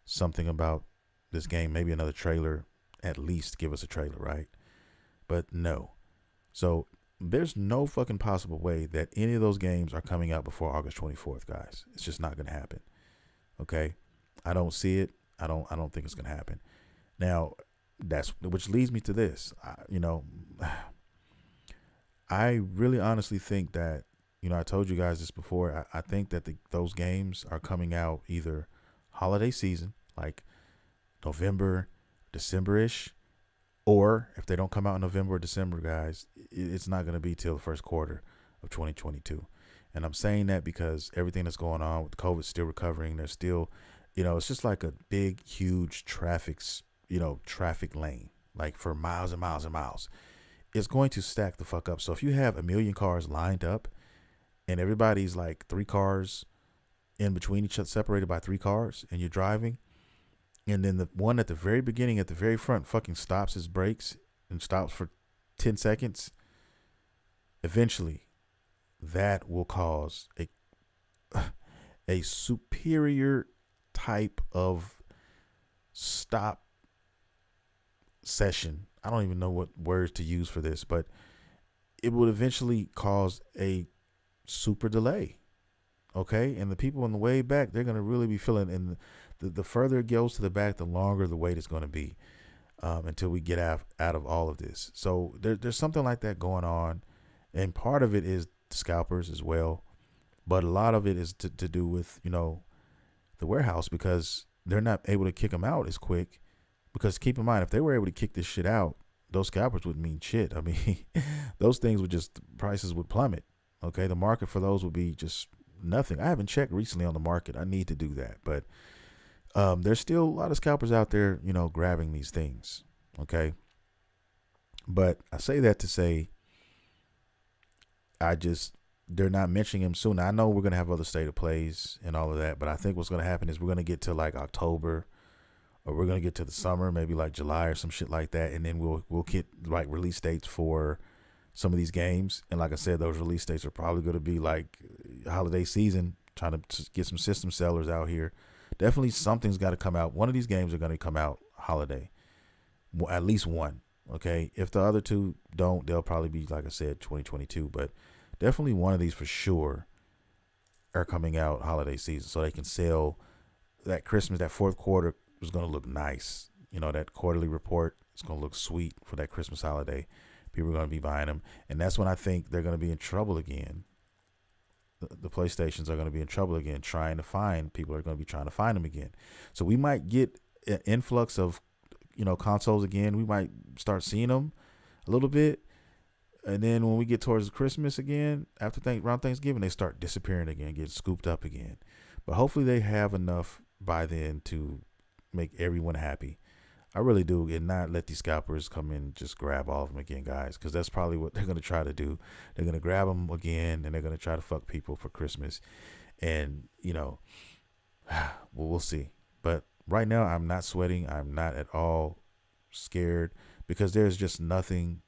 A: something about this game, maybe another trailer, at least give us a trailer, right? But no. So there's no fucking possible way that any of those games are coming out before August 24th, guys. It's just not going to happen. Okay? I don't see it. I don't think it's going to happen. Now, which leads me to this. I really honestly think that, I told you guys this before. I think that those games are coming out either holiday season, like November, December-ish, or if they don't come out in November or December, guys, it's not going to be till the first quarter of 2022. And I'm saying that because everything that's going on with COVID still recovering. There's still, it's just like a big, huge traffic lane, like for miles and miles and miles. It's going to stack the fuck up. So if you have a million cars lined up, and everybody's like 3 cars in between each other, separated by 3 cars, and you're driving, and then the one at the very beginning, at the very front, fucking stops his brakes and stops for 10 seconds, eventually that will cause a superior type of stop session. I don't even know what words to use for this, but it would eventually cause a super delay. Okay, and the people on the way back, they're going to really be feeling, and the further it goes to the back, the longer the wait is going to be until we get out of all of this. So there's something like that going on, and part of it is the scalpers as well, but a lot of it is to do with the warehouse, because they're not able to kick them out as quick. Because keep in mind, if they were able to kick this shit out those scalpers would mean shit. I mean, those things would just, prices would plummet. Okay, the market for those would be just nothing. I haven't checked recently on the market. I need to do that, but there's still a lot of scalpers out there, you know, grabbing these things. Okay, but I say that to say, they're not mentioning him soon. Now, I know we're gonna have other state of plays and all of that, but I think what's gonna happen is we're gonna get to like October, or we're gonna get to the summer, maybe like July or some shit like that, and then we'll get like release dates for some of these games. And like I said, those release dates are probably gonna be like holiday season, trying to get some system sellers out here. Definitely something's got to come out. One of these games are gonna come out holiday, at least one. Okay, if the other two don't, they'll probably be, like I said, 2022. But definitely one of these for sure are coming out holiday season, so they can sell that Christmas. That fourth quarter is going to look nice. You know, that quarterly report is going to look sweet for that Christmas holiday. People are going to be buying them, and that's when I think they're going to be in trouble again. The PlayStations are going to be in trouble again, people are going to be trying to find them again. So we might get an influx of, you know, consoles again. We might start seeing them a little bit, and then when we get towards Christmas again, around Thanksgiving, they start disappearing again, get scooped up again. But hopefully they have enough by then to make everyone happy. I really do, and not let these scalpers come in and just grab all of them again, guys, because that's probably what they're going to try to do. They're going to grab them again, and they're going to try to fuck people for Christmas. And, you know, well, we'll see. But right now, I'm not sweating. I'm not at all scared, because there's just nothing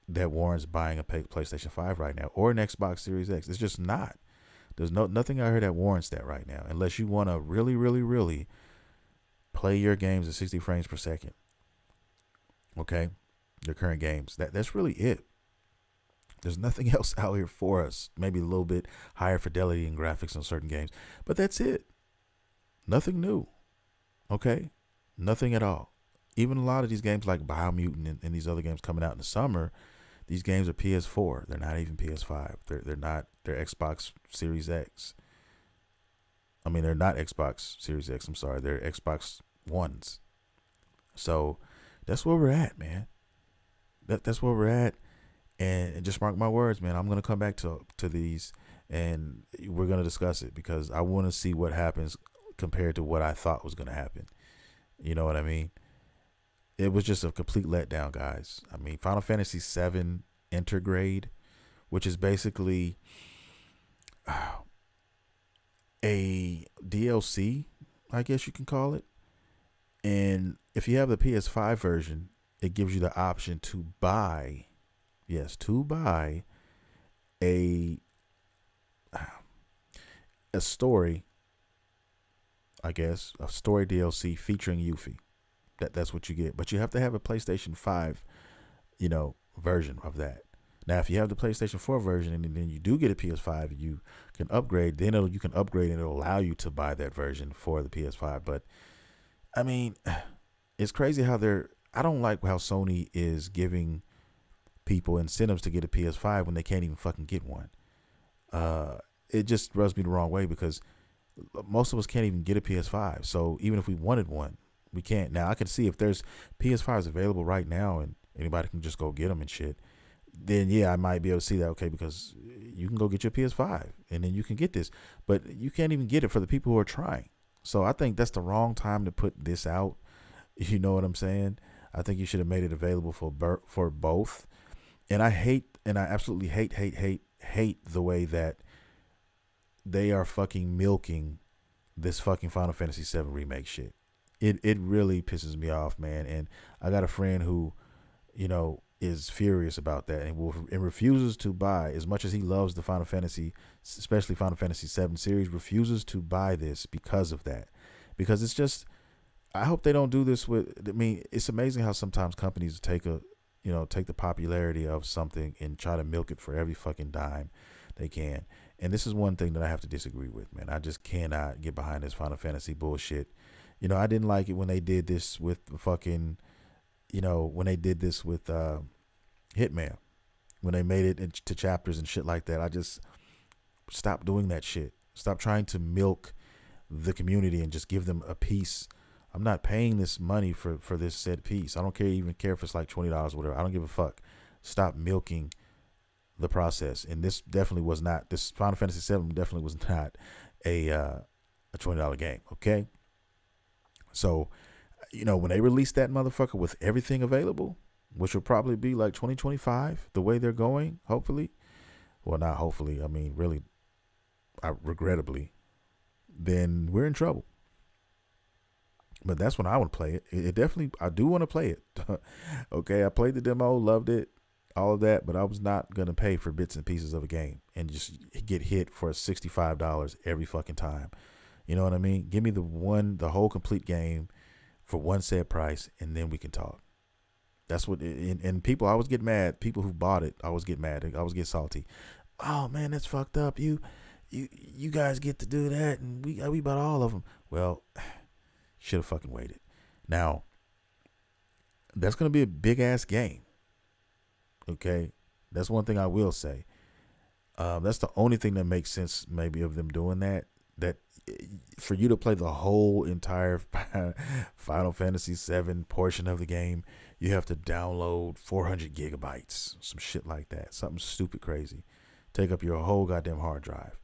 A: that warrants buying a PlayStation 5 right now, or an Xbox Series X. It's just not. There's nothing out here that warrants that right now, unless you want to really, really, really play your games at 60 frames per second. Okay, your current games. That's really it. There's nothing else out here for us. Maybe a little bit higher fidelity and graphics on certain games, but that's it. Nothing new. Okay, nothing at all. Even a lot of these games like Biomutant and these other games coming out in the summer, these games are PS4. They're not even PS5. They're not. They're Xbox Series X. I mean, they're not Xbox Series X. I'm sorry. They're Xbox Ones. So that's where we're at, man. That's where we're at. And just mark my words, man. I'm going to come back to these, and we're going to discuss it, because I want to see what happens compared to what I thought was going to happen. You know what I mean? It was just a complete letdown, guys. I mean, Final Fantasy VII Intergrade, which is basically a DLC, I guess you can call it. And if you have the PS5 version, it gives you the option to buy, yes, to buy a story, I guess, a story DLC featuring Yuffie. That's what you get. But you have to have a PlayStation 5, you know, version of that. Now, if you have the PlayStation 4 version and then you do get a PS5, you can upgrade. Then you can upgrade, and it'll allow you to buy that version for the PS5. But I mean, it's crazy how I don't like how Sony is giving people incentives to get a PS5 when they can't even fucking get one. It just rubs me the wrong way, because most of us can't even get a PS5. So even if we wanted one, we can't. Now, I can see if there's PS5s available right now and anybody can just go get them and shit, then yeah, I might be able to see that, okay, because you can go get your PS5 and then you can get this. But you can't even get it for the people who are trying. So I think that's the wrong time to put this out. You know what I'm saying? I think you should have made it available for both. And I absolutely hate the way that they are fucking milking this fucking Final Fantasy VII remake shit. It really pisses me off, man. And I got a friend who, you know, is furious about that and refuses to buy, as much as he loves the Final Fantasy, especially Final Fantasy VII series, refuses to buy this because of that. Because it's just, I hope they don't do this with, I mean, it's amazing how sometimes companies take the popularity of something and try to milk it for every fucking dime they can. And this is one thing that I have to disagree with, man. I just cannot get behind this Final Fantasy bullshit. You know, I didn't like it when they did this with fucking, you know, when they did this with Hitman, when they made it into chapters and shit like that. I just stopped doing that shit. Stop trying to milk the community and just give them a piece I'm not paying this money for this said piece. I don't even care if it's like $20 or whatever. I don't give a fuck. Stop milking the process. And this definitely was not, this Final Fantasy VII definitely was not a $20 game. Okay. So, you know, when they release that motherfucker with everything available, which will probably be like 2025, the way they're going, hopefully. Well, not hopefully. I mean, really, regrettably, then we're in trouble. But that's when I want to play it. It definitely, I do want to play it. Okay, I played the demo, loved it, all of that, but I was not going to pay for bits and pieces of a game and just get hit for $65 every fucking time. You know what I mean? Give me the whole complete game for one set price, and then we can talk. That's what, and people, I always get mad. People who bought it, I always get mad. I always get salty. Oh man, that's fucked up. You guys get to do that, and we bought all of them. Well, should have fucking waited. Now, that's gonna be a big ass game. Okay, that's one thing I will say. That's the only thing that makes sense, maybe, of them doing that. That for you to play the whole entire Final Fantasy VII portion of the game, you have to download 400 gigabytes, some shit like that, something stupid crazy, take up your whole goddamn hard drive.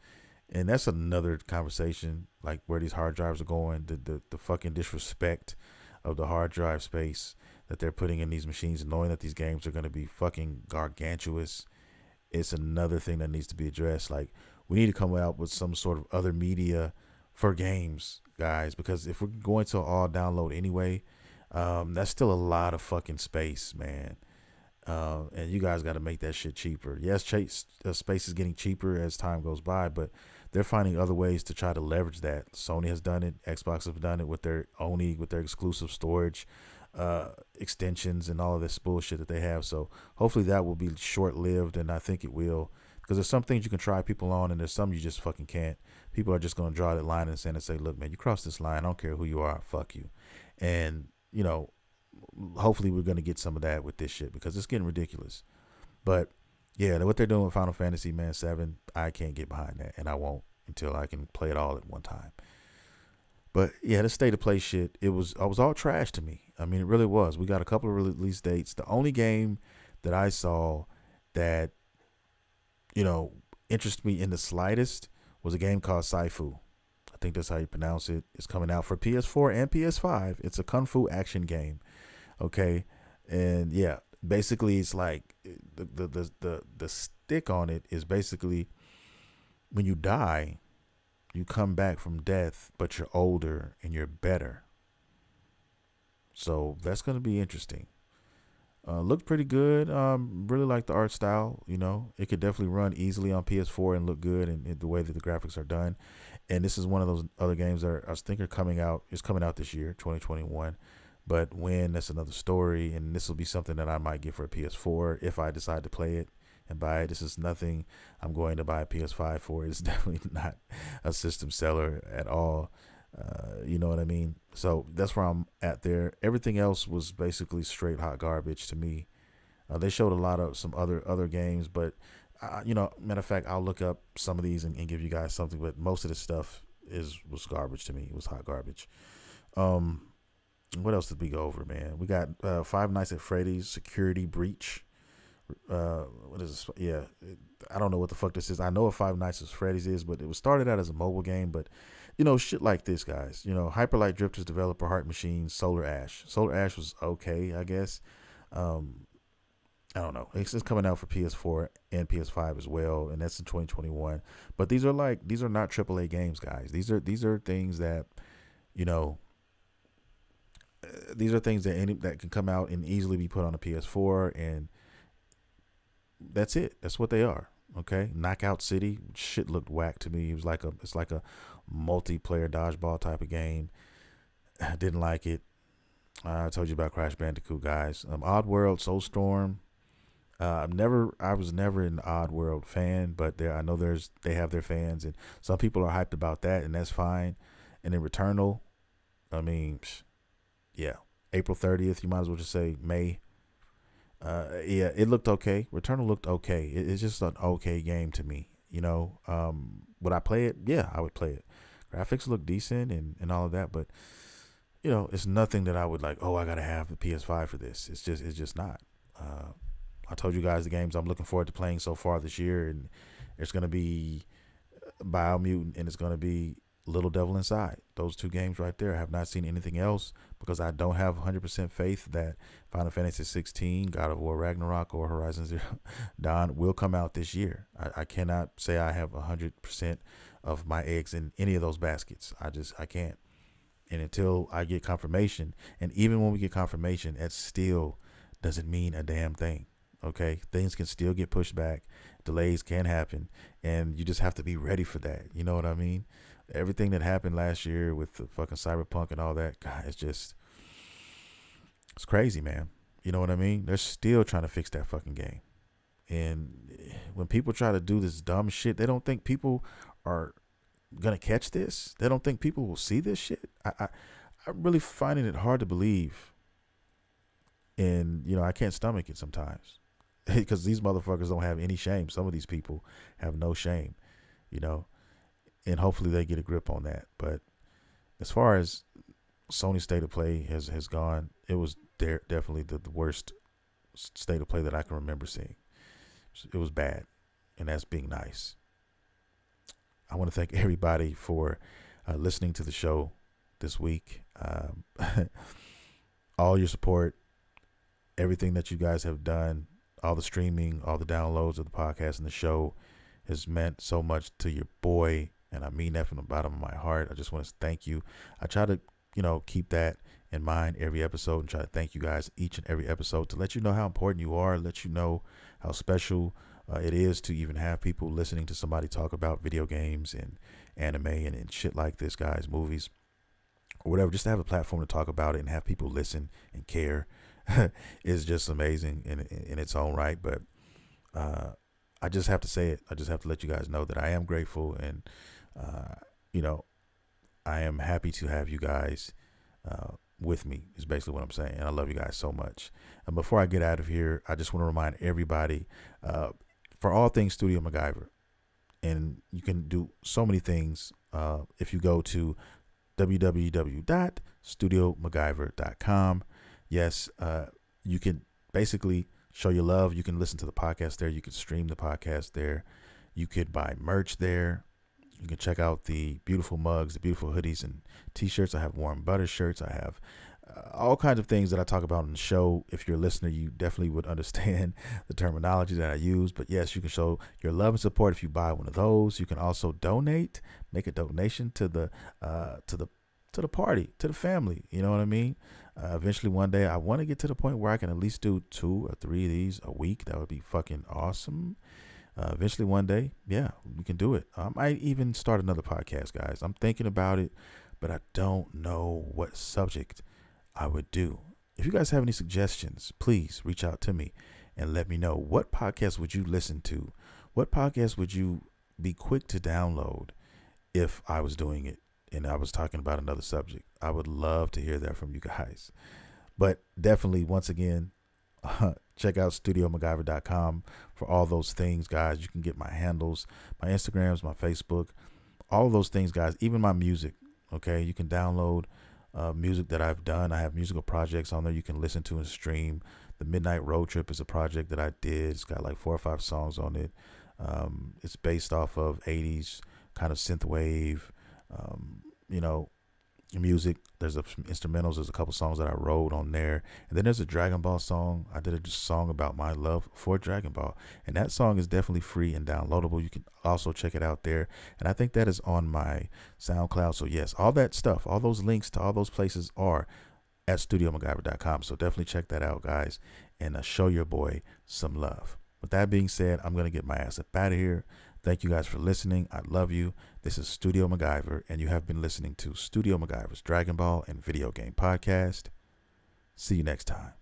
A: And that's another conversation, like where these hard drives are going, the fucking disrespect of the hard drive space that they're putting in these machines, and knowing that these games are going to be fucking gargantuous. It's another thing that needs to be addressed. Like, we need to come out with some sort of other media for games, guys, because if we're going to all download anyway, that's still a lot of fucking space, man. And you guys got to make that shit cheaper. Yes, space is getting cheaper as time goes by, but they're finding other ways to try to leverage that. Sony has done it. Xbox have done it with their exclusive storage extensions and all of this bullshit that they have. So hopefully that will be short-lived, and I think it will, because there's some things you can try people on, and there's some you just fucking can't. People are just going to draw that line in the sand and say, look, man, you cross this line, I don't care who you are, fuck you. And, you know, hopefully we're going to get some of that with this shit, because it's getting ridiculous. But yeah, what they're doing with Final Fantasy, man, 7, I can't get behind that, and I won't until I can play it all at one time. But yeah, the state of play shit, I was all trash to me. I mean, it really was. We got a couple of release dates. The only game that I saw that, you know, interested me in the slightest was a game called Saifu. I think that's how you pronounce it. It's coming out for PS4 and PS5. It's a kung fu action game. Okay. And yeah, basically it's like the stick on it is basically when you die, you come back from death, but you're older and you're better. So that's going to be interesting. Looked pretty good. Really like the art style. You know, it could definitely run easily on PS4 and look good, and the way that the graphics are done. And this is one of those other games that I think are coming out. It's coming out this year, 2021. But when, that's another story. And this will be something that I might get for a PS4 if I decide to play it and buy it. This is nothing I'm going to buy a PS5 for. It's definitely not a system seller at all. You know what I mean? So that's where I'm at there. Everything else was basically straight hot garbage to me. They showed a lot of some other games, but you know, matter of fact, I'll look up some of these and give you guys something. But most of this stuff was garbage to me. It was hot garbage. What else did we go over, man? We got Five Nights at Freddy's Security Breach. What is this? Yeah, I don't know what the fuck this is. I know what Five Nights at Freddy's is, but it was started out as a mobile game. But you know, shit like this, guys. You know, Hyperlight Drifters developer Heart Machine, Solar Ash. Solar Ash was okay, I guess. I don't know. It's coming out for PS4 and PS5 as well, and that's in 2021. But these are not AAA games, guys. These are things that, you know, these are things that can come out and easily be put on a PS4, and that's it. That's what they are. Okay, Knockout City, shit looked whack to me. It's like a multiplayer dodgeball type of game. I didn't like it. I told you about Crash Bandicoot, guys. Oddworld, Soulstorm. I was never an Oddworld fan, but I know they have their fans, and some people are hyped about that, and that's fine. And then Returnal, I mean, yeah, April 30th. You might as well just say May. Yeah, it looked okay. Returnal looked okay. It's just an okay game to me. You know, would I play it? Yeah, I would play it. Graphics look decent and all of that, but you know, it's nothing that I would like, oh, I gotta have the PS5 for this. It's just not. I told you guys the games I'm looking forward to playing so far this year, and it's gonna be Biomutant and it's gonna be Little Devil Inside. Those two games right there. I have not seen anything else because I don't have 100% faith that Final Fantasy 16, God of War Ragnarok, or Horizon Zero Dawn will come out this year. I cannot say I have 100% of my eggs in any of those baskets. I can't. And until I get confirmation, and even when we get confirmation, it still doesn't mean a damn thing. Okay, things can still get pushed back, delays can happen, and you just have to be ready for that. You know what I mean? Everything that happened last year with the fucking Cyberpunk and all that, God, it's crazy, man. You know what I mean? They're still trying to fix that fucking game. And when people try to do this dumb shit, they don't think people are gonna catch this. They don't think people will see this shit. I'm really finding it hard to believe. And, you know, I can't stomach it sometimes because these motherfuckers don't have any shame. Some of these people have no shame, you know, and hopefully they get a grip on that. But as far as Sony's state of play has gone, it was definitely the worst state of play that I can remember seeing. It was bad, and that's being nice. I want to thank everybody for listening to the show this week. All your support, everything that you guys have done, all the streaming, all the downloads of the podcast and the show has meant so much to your boy. And I mean that from the bottom of my heart. I just want to thank you. I try to, you know, keep that in mind every episode and try to thank you guys each and every episode to let you know how important you are, let you know how special it is to even have people listening to somebody talk about video games and anime and shit like this, guys, movies or whatever. Just to have a platform to talk about it and have people listen and care is just amazing in its own right. But I just have to say it. I just have to let you guys know that I am grateful, and you know, I am happy to have you guys with me is basically what I'm saying. And I love you guys so much. And before I get out of here, I just want to remind everybody, for all things StudioMguyver, and you can do so many things if you go to www.studiomaguyver.com. Yes, you can basically show your love. You can listen to the podcast there. You can stream the podcast there. You could buy merch there. You can check out the beautiful mugs, the beautiful hoodies and t-shirts. I have warm butter shirts. I have all kinds of things that I talk about on the show. If you're a listener, you definitely would understand the terminology that I use. But yes, you can show your love and support if you buy one of those. You can also donate, make a donation to the party, to the family. You know what I mean? Eventually one day I want to get to the point where I can at least do 2 or 3 of these a week. That would be fucking awesome. Eventually one day, yeah, we can do it. I might even start another podcast, guys. I'm thinking about it, but I don't know what subject I would do. If you guys have any suggestions, please reach out to me and let me know. What podcast would you listen to? What podcast would you be quick to download if I was doing it and I was talking about another subject? I would love to hear that from you guys. But definitely, once again, check out StudioMguyvR.com for all those things, guys. You can get my handles, my Instagrams, my Facebook, all of those things, guys. Even my music, okay? You can download music that I've done. I have musical projects on there you can listen to and stream. The Midnight Road Trip is a project that I did. It's got like 4 or 5 songs on it. It's based off of 80s kind of synthwave, you know, music. There's some instrumentals. There's a couple songs that I wrote on there, and then there's a Dragon Ball song. I did a song about my love for Dragon Ball, and that song is definitely free and downloadable. You can also check it out there, and I think that is on my SoundCloud. So yes, all that stuff, all those links to all those places are at StudioMguyvR.com. So definitely check that out, guys, and show your boy some love. With that being said, I'm gonna get my ass up out of here. Thank you guys for listening. I love you. This is Studio McGuyver, and you have been listening to Studio McGuyver's Dragon Ball and Video Game Podcast. See you next time.